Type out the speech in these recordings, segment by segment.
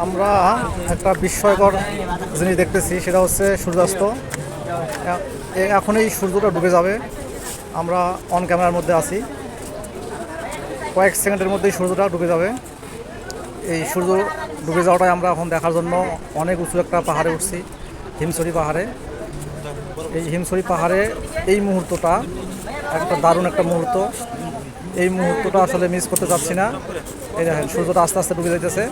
আমরা একটা বিস্ময়কর জিনিস দেখতেছি, সেটা হচ্ছে সূর্যাস্ত। এখনই সূর্যটা ডুবে যাবে। আমরা অন ক্যামেরার মধ্যে আছি, কয়েক সেকেন্ডের মধ্যেই সূর্যটা ডুবে যাবে। এই সূর্য ডুবে যাওয়াটাই আমরা এখন দেখার জন্য অনেক উঁচু একটা পাহাড়ে উঠছি, হিমছড়ি পাহাড়ে। এই হিমছড়ি পাহাড়ে এই মুহূর্তটা একটা দারুণ একটা মুহূর্ত। এই মুহূর্তটা আসলে মিস করতে চাচ্ছি না। এই দেখেন সূর্যটা আস্তে আস্তে ডুবে যাইতেছে।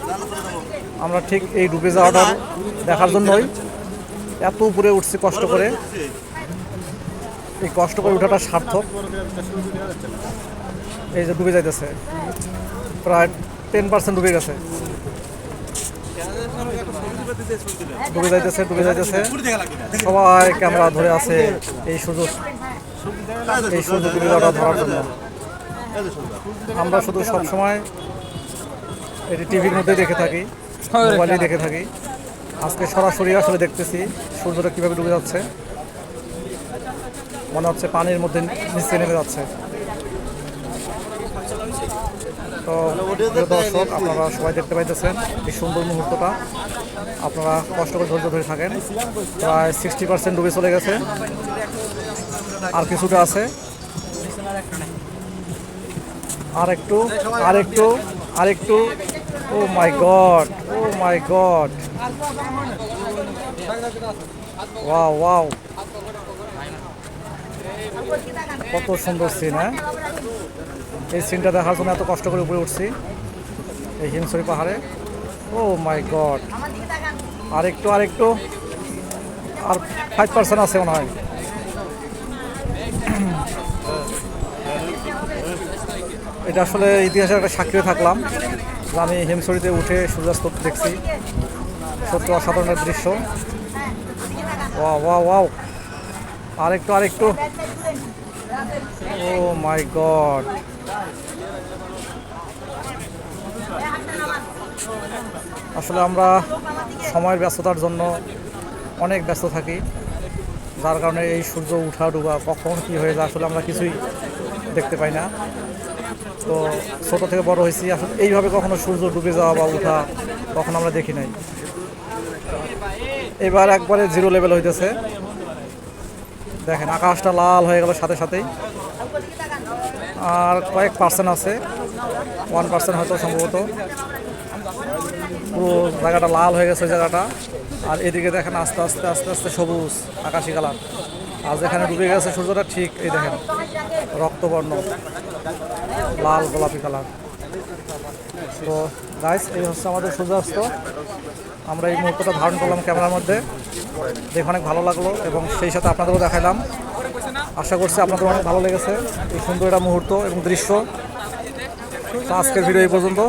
আমরা ঠিক এই ডুবে যাওয়াটা দেখার জন্যই এত উপরে উঠছি কষ্ট করে। এই কষ্ট করে ওঠাটা সার্থক। এই যে ডুবে যাইতেছে, প্রায় 10% ডুবে গেছে। ডুবে যাইতেছে ডুবে যাইতেছে সবাই ক্যামেরা ধরে আছে এই সূর্য ডুবে যাওয়াটা ধরার জন্য। আমরা শুধু সবসময় এটি টিভির মধ্যে দেখে থাকি, মোবাইলে দেখে থাকি। আজকে সরাসরি আসলে দেখতেছি সূর্যটা কীভাবে ডুবে যাচ্ছে। মনে হচ্ছে পানির মধ্যে নিচে নেমে যাচ্ছে। তো প্রিয় দর্শক, আপনারা সবাই দেখতে পাইতেছেন এই সুন্দর মুহূর্তটা। আপনারা কষ্ট করে ধৈর্য ধরে থাকেন। প্রায় 60% ডুবে চলে গেছে, আর কিছুটা আছে। আরেকটু আরেকটু আরেকটু। ও মাই গড, ও মাই গড, ওয়াও ওয়াও, কত সুন্দর সিন। হ্যাঁ, এই সিনটা দেখার জন্য এত কষ্ট করে উপরে উঠছি এই হিমছড়ি পাহাড়ে। ও মাই গড, আরেকটু আরেকটু, আর 5% আছে মনে হয়। এটা আসলে ইতিহাসের একটা সাক্ষী থাকলাম যে আমি হিমছড়িতে উঠে সূর্যাস্ত দেখছি। সত্যি অসাধারণ দৃশ্য। ওয়াও ওয়াও ওয়াও, আরেকটু আরেকটু। ও মাই গড, আসলে আমরা সময়ের ব্যস্ততার জন্য অনেক ব্যস্ত থাকি, যার কারণে এই সূর্য উঠা ডুবা কখন কী হয়ে যায় আসলে আমরা কিছুই দেখতে পাই না। তো ছোটো থেকে বড় হয়েছি, আসলে এইভাবে কখনো সূর্য ডুবে যাওয়া বা উঠা কখনো আমরা দেখি নাই। এবার একবারে জিরো লেভেল হইতেছে। দেখেন আকাশটা লাল হয়ে গেল সাথে সাথেই। আর কয়েক পার্সেন্ট আছে, 1% হয়তো সম্ভবত। পুরো জায়গাটা লাল হয়ে গেছে ওই জায়গাটা। আর এদিকে দেখেন আস্তে আস্তে আস্তে আস্তে সবুজ আকাশি কালার। আর যেখানে ডুবে গেছে সূর্যটা ঠিক এই দেখেন রক্তবর্ণ লাল গোলাপি কালার। তো গাইস, এই হচ্ছে আমাদের সূর্যাস্ত। আমরা এই মুহূর্তটা ধারণ করলাম ক্যামেরার মধ্যে, দেখে অনেক ভালো লাগলো এবং সেই সাথে আপনাদেরও দেখালাম। আশা করছি আপনাদের অনেক ভালো লেগেছে এই সুন্দর একটা মুহূর্ত এবং দৃশ্য। তো আজকের ভিডিও এই পর্যন্ত।